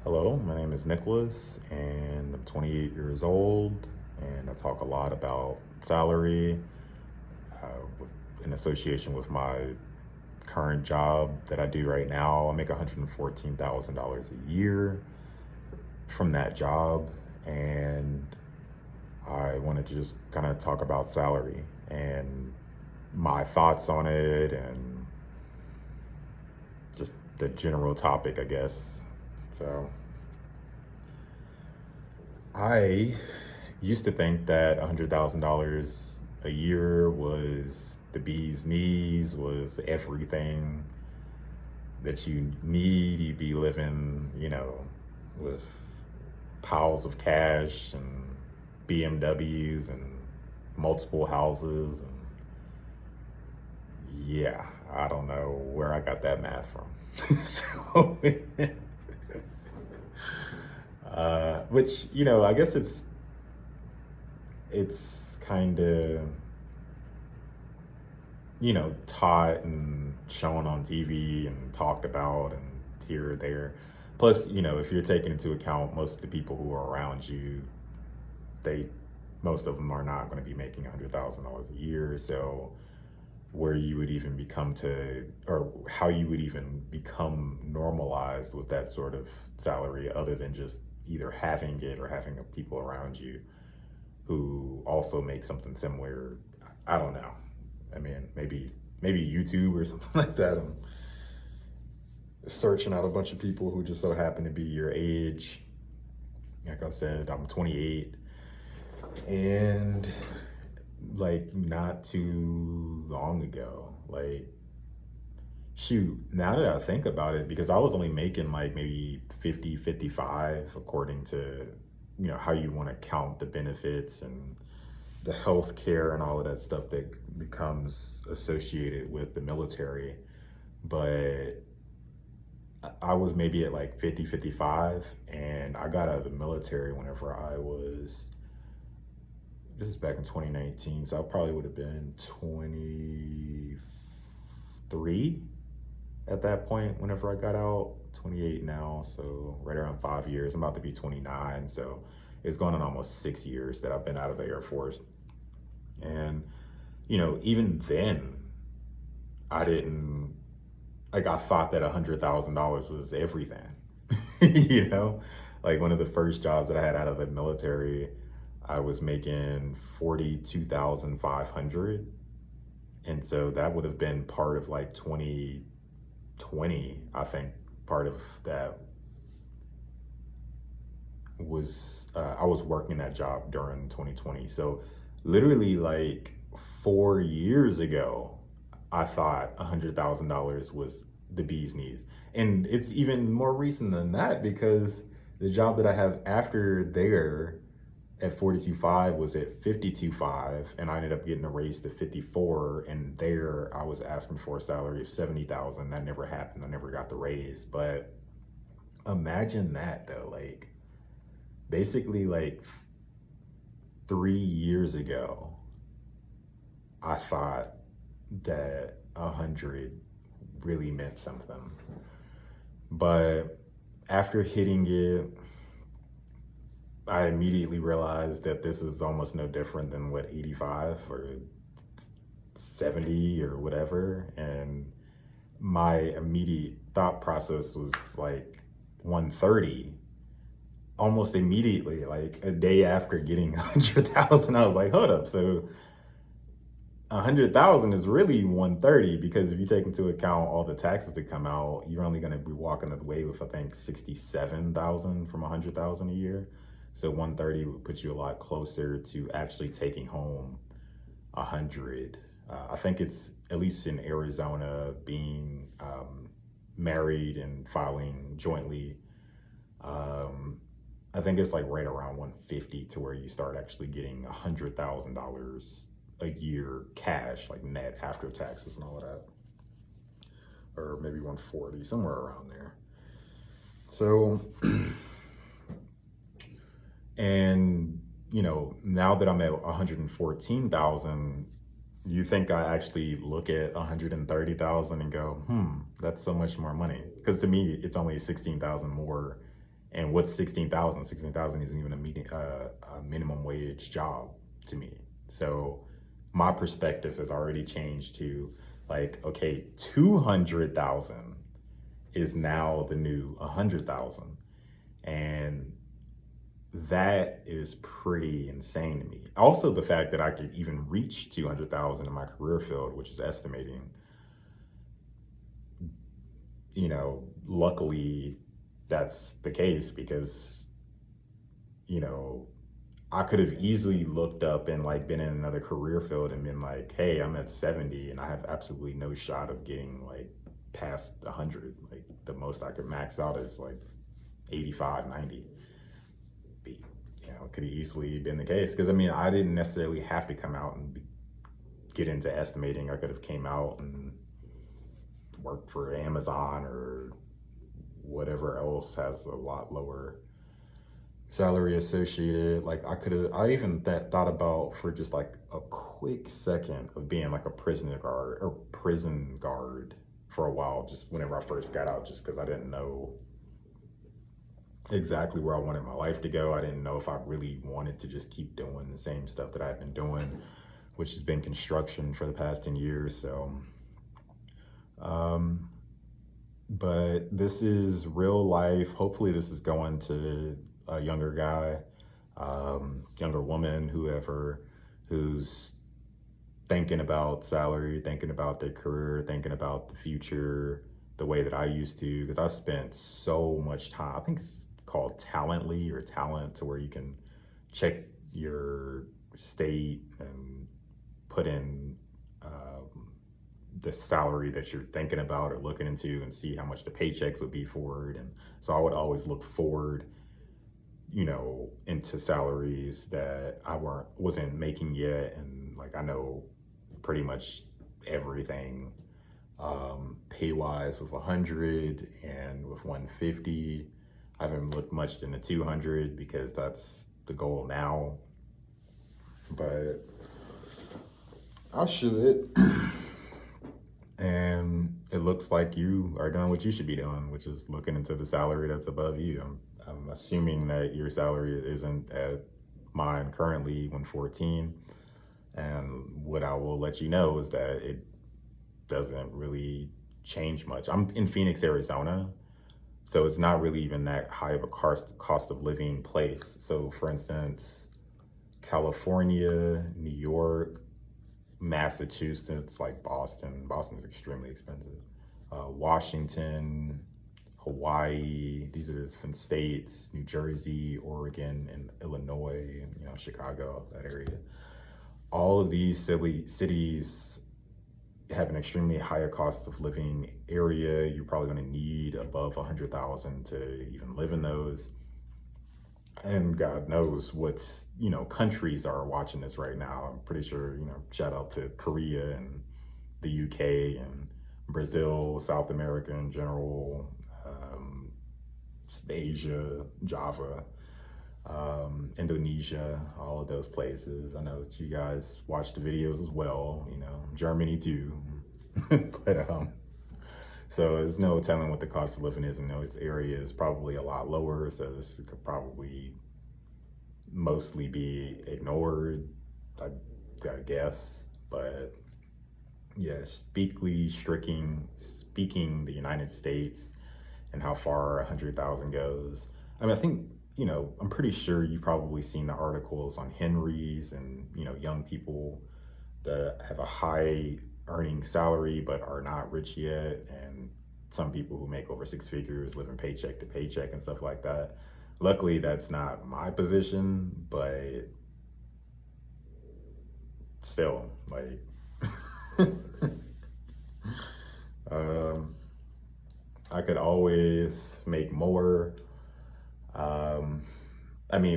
Hello, my name is Nicholas, and I'm 28 years old, and I talk a lot about salary in association with my current job that I do right now. I make $114,000 a year from that job, and I wanted to just kind of talk about salary and my thoughts on it and just the general topic, I guess. So, I used to think that $100,000 a year was the bee's knees, was everything that you need. You'd be living, with piles of cash and BMWs and multiple houses. And yeah, I don't know where I got that math from. So, which, I guess it's kind of taught and shown on TV and talked about and here or there. Plus, if you're taking into account most of the people who are around you, they most of them are not going to be making $100,000 a year. So where you would even become to, or how you would even become normalized with that sort of salary, other than just either having it or having people around you who also make something similar. I don't know. I mean, maybe YouTube or something like that. I'm searching out a bunch of people who just so happen to be your age. Like I said, I'm 28, and like not too long ago, like shoot, now that I think about it, because I was only making like maybe 50, 55, according to how you want to count the benefits and the health care and all of that stuff that becomes associated with the military. But I was maybe at like 50, 55, and I got out of the military whenever this is back in 2019, so I probably would have been 23 at that point whenever I got out. 28 now, so right around 5 years. I'm about to be 29, so it's going on almost 6 years that I've been out of the Air Force. And, even then, I didn't, like, I thought that $100,000 was everything. you know, like one of the first jobs that I had out of the military, I was making 42,500. And so that would have been part of like 2020, I think. Part of that was I was working that job during 2020. So literally like 4 years ago, I thought $100,000 was the bee's knees. And it's even more recent than that, because the job that I have after there at 42.5 was at 52.5, and I ended up getting a raise to 54. And there I was asking for a salary of 70,000. That never happened. I never got the raise. But imagine that though, like basically like 3 years ago, I thought that 100 really meant something. But after hitting it, I immediately realized that this is almost no different than what 85 or 70 or whatever. And my immediate thought process was like 130 almost immediately, like a day after getting 100,000. I was like, hold up. So 100,000 is really 130, because if you take into account all the taxes that come out, you're only going to be walking away with, I think, 67,000 from 100,000 a year. So 130 would put you a lot closer to actually taking home 100. I think it's, at least in Arizona, being married and filing jointly. I think it's like right around 150 to where you start actually getting $100,000 a year cash, like net after taxes and all of that, or maybe 140, somewhere around there. So, and now that I'm at 114,000, you think I actually look at 130,000 and go, that's so much more money? Because to me, it's only 16,000 more And what's 16,000? 16,000 isn't even a minimum wage job to me. So my perspective has already changed to like, okay, 200,000 is now the new 100,000. And that is pretty insane to me. Also, the fact that I could even reach 200,000 in my career field, which is estimating, luckily that's the case because, you know, I could have easily looked up and like been in another career field and been like, hey, I'm at 70 and I have absolutely no shot of getting like past 100. Like the most I could max out is like 85, 90. It could have easily been the case because I didn't necessarily have to come out and get into estimating. I could have came out and worked for Amazon or whatever else has a lot lower salary associated. Like I even thought about for just like a quick second of being like a prison guard for a while, just whenever I first got out, just because I didn't know exactly where I wanted my life to go. I didn't know if I really wanted to just keep doing the same stuff that I've been doing, which has been construction for the past 10 years. So, but this is real life. Hopefully this is going to a younger guy, younger woman, whoever, who's thinking about salary, thinking about their career, thinking about the future, the way that I used to, because I spent so much time. I think it's called Talently or Talent, to where you can check your state and put in the salary that you're thinking about or looking into and see how much the paychecks would be forward. And so I would always look forward, into salaries that I wasn't making yet. And like, I know pretty much everything pay wise with 100 and with 150. I haven't looked much into 200 because that's the goal now, but I should. And it looks like you are doing what you should be doing, which is looking into the salary that's above you. I'm assuming that your salary isn't at mine currently, 114. And what I will let you know is that it doesn't really change much. I'm in Phoenix, Arizona, so it's not really even that high of a cost of living place. So for instance, California, New York, Massachusetts, like Boston is extremely expensive. Washington, Hawaii, these are different states, New Jersey, Oregon, and Illinois, and Chicago, that area. All of these cities have an extremely higher cost of living area. You're probably going to need above 100,000 to even live in those. And God knows what's, countries are watching this right now. I'm pretty sure, shout out to Korea and the UK and Brazil, South America in general, Asia, Java, Indonesia, all of those places. I know that you guys watch the videos as well, Germany too. But so there's no telling what the cost of living is in those areas. Probably a lot lower, so this could probably mostly be ignored, I guess. But yeah, speaking the United States and how far 100,000 goes. I think, I'm pretty sure you've probably seen the articles on Henry's and, young people that have a high earning salary but are not rich yet, and some people who make over six figures living paycheck to paycheck and stuff like that. Luckily, that's not my position, but still, like, I could always make more.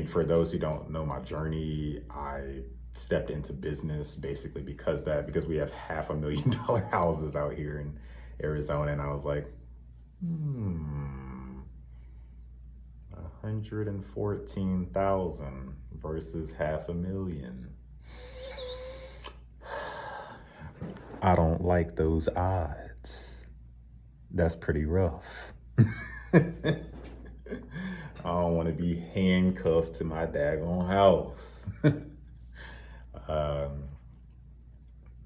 For those who don't know my journey, I stepped into business basically because we have $500,000 houses out here in Arizona, and I was like, 114,000 versus 500,000. I don't like those odds. That's pretty rough. be handcuffed to my daggone house. um,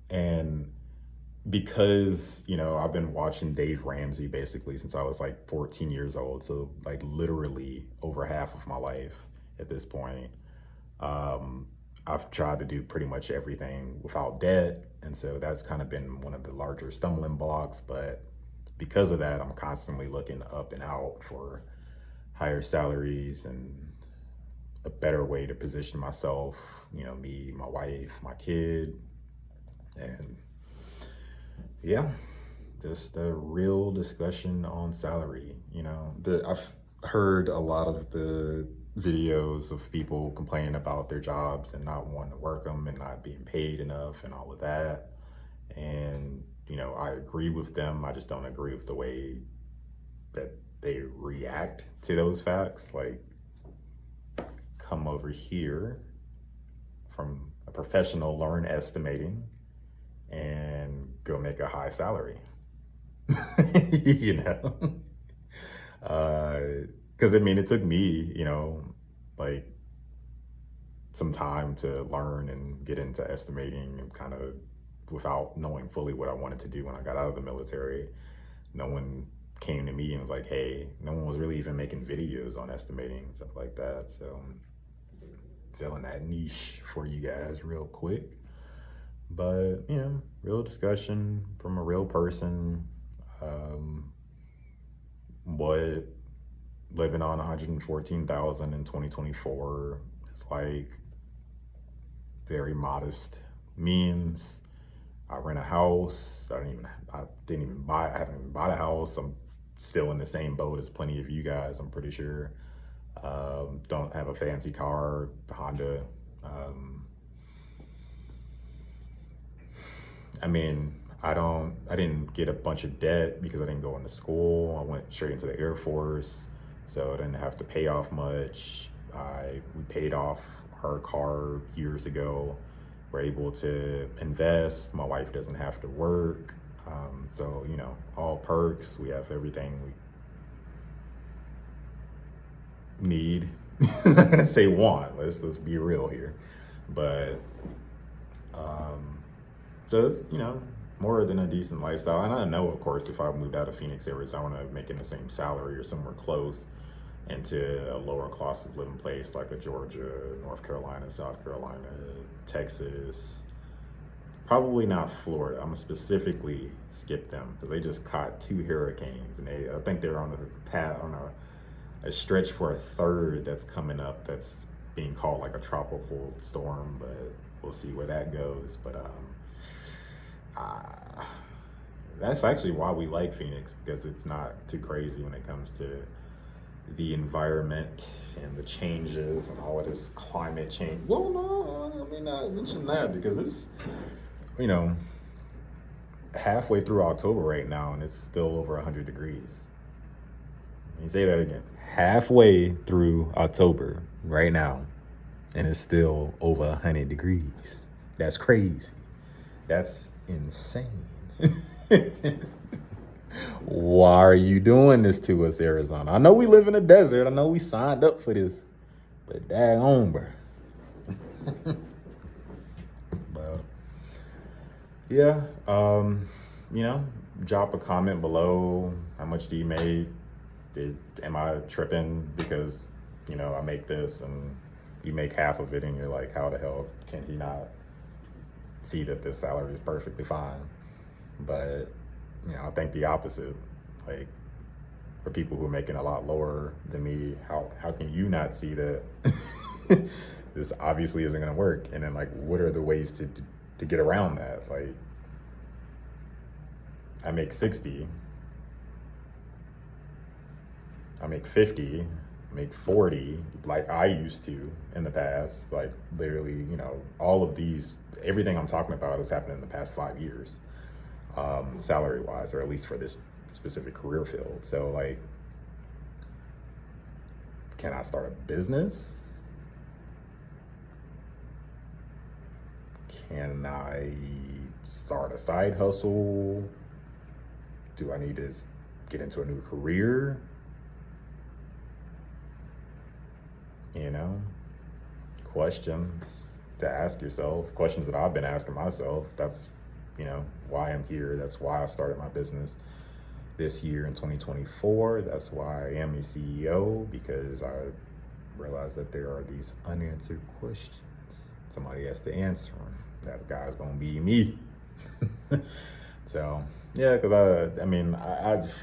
and because, I've been watching Dave Ramsey basically since I was like 14 years old. So like literally over half of my life at this point. Um, I've tried to do pretty much everything without debt. And so that's kind of been one of the larger stumbling blocks. But because of that, I'm constantly looking up and out for higher salaries and a better way to position myself, me, my wife, my kid. And yeah, just a real discussion on salary. I've heard a lot of the videos of people complaining about their jobs and not wanting to work them and not being paid enough and all of that. And, I agree with them. I just don't agree with the way that they react to those facts. Like, come over here from a professional, learn estimating, and go make a high salary. you know because it took me like some time to learn and get into estimating, and kind of without knowing fully what I wanted to do when I got out of the military. No one came to me and was like, hey, no one was really even making videos on estimating and stuff like that. So filling that niche for you guys real quick. But real discussion from a real person. What living on 114,000 in 2024 is like. Very modest means. I rent a house. I haven't even bought a house. I'm still in the same boat as plenty of you guys, I'm pretty sure. Don't have a fancy car, Honda. I didn't get a bunch of debt because I didn't go into school. I went straight into the Air Force, so I didn't have to pay off much. We paid off our car years ago. We're able to invest. My wife doesn't have to work. So, all perks. We have everything we need. I'm not gonna say want. Let's be real here. But so it's, more than a decent lifestyle. And I know, of course, if I moved out of Phoenix, Arizona, making the same salary or somewhere close, into a lower cost of living place like a Georgia, North Carolina, South Carolina, Texas, probably not Florida. I'm gonna specifically skip them because they just caught 2 hurricanes, and I think they're on a path on a stretch for a third that's coming up. That's being called like a tropical storm, but we'll see where that goes. But that's actually why we like Phoenix, because it's not too crazy when it comes to the environment and the changes and all of this climate change. Well, no, I mean, I mentioned that because it's, halfway through October right now and it's still over 100 degrees. Let me say that again. Halfway through October right now and it's still over 100 degrees. That's crazy. That's insane. Why are you doing this to us, Arizona? I know we live in a desert. I know we signed up for this. But daggone, bro. But, yeah. Drop a comment below. How much do you make? Am I tripping because, I make this and you make half of it and you're like, how the hell can he not see that this salary is perfectly fine? But I think the opposite. Like, for people who are making a lot lower than me, how can you not see that this obviously isn't going to work? And then, like, what are the ways to get around that? Like, I make 60, I make 50, I make 40, like I used to in the past. Like, literally, all of these, everything I'm talking about has happened in the past 5 years. Salary wise, or at least for this specific career field. So, like, can I start a business? Can I start a side hustle? Do I need to get into a new career? you know, questions to ask yourself, questions that I've been asking myself. That's, why I'm here. That's why I started my business this year in 2024. That's why I am a CEO, because I realized that there are these unanswered questions. Somebody has to answer them. That guy's gonna be me. So yeah, because I've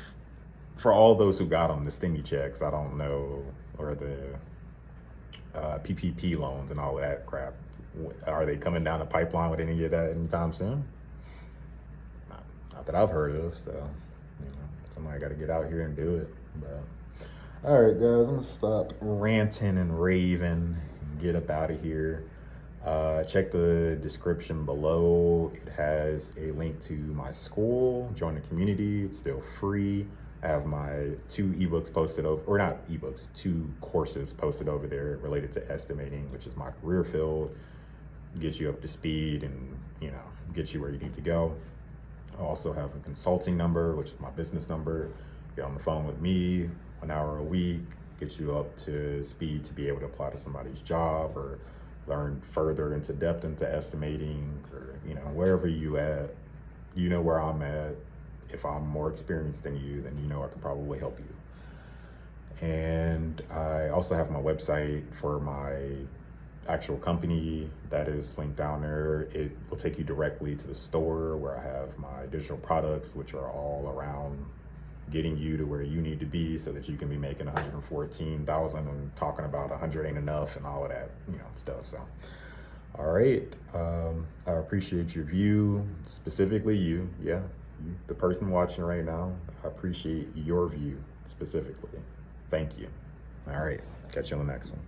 for all those who got them, the stimmy checks, I don't know, or the PPP loans and all of that crap. Are they coming down the pipeline with any of that anytime soon? Not that I've heard of. So somebody got to get out here and do it. But all right, guys, I'm gonna stop ranting and raving and get up out of here. Check the description below. It has a link to my school. Join the community. It's still free. I have my 2 ebooks posted over, or not ebooks, 2 courses posted over there related to estimating, which is my career field. Gets you up to speed and, get you where you need to go. I also have a consulting number, which is my business number. Get on the phone with me 1 hour a week, get you up to speed to be able to apply to somebody's job or learn further into depth into estimating, or, wherever you at, where I'm at. If I'm more experienced than you, then I can probably help you. And I also have my website for my actual company that is linked down there. It will take you directly to the store where I have my digital products, which are all around getting you to where you need to be so that you can be making 114,000 and talking about 100 ain't enough and all of that, stuff. So, all right. I appreciate your view, specifically you, the person watching right now. I appreciate your view specifically. Thank you. All right. Catch you on the next one.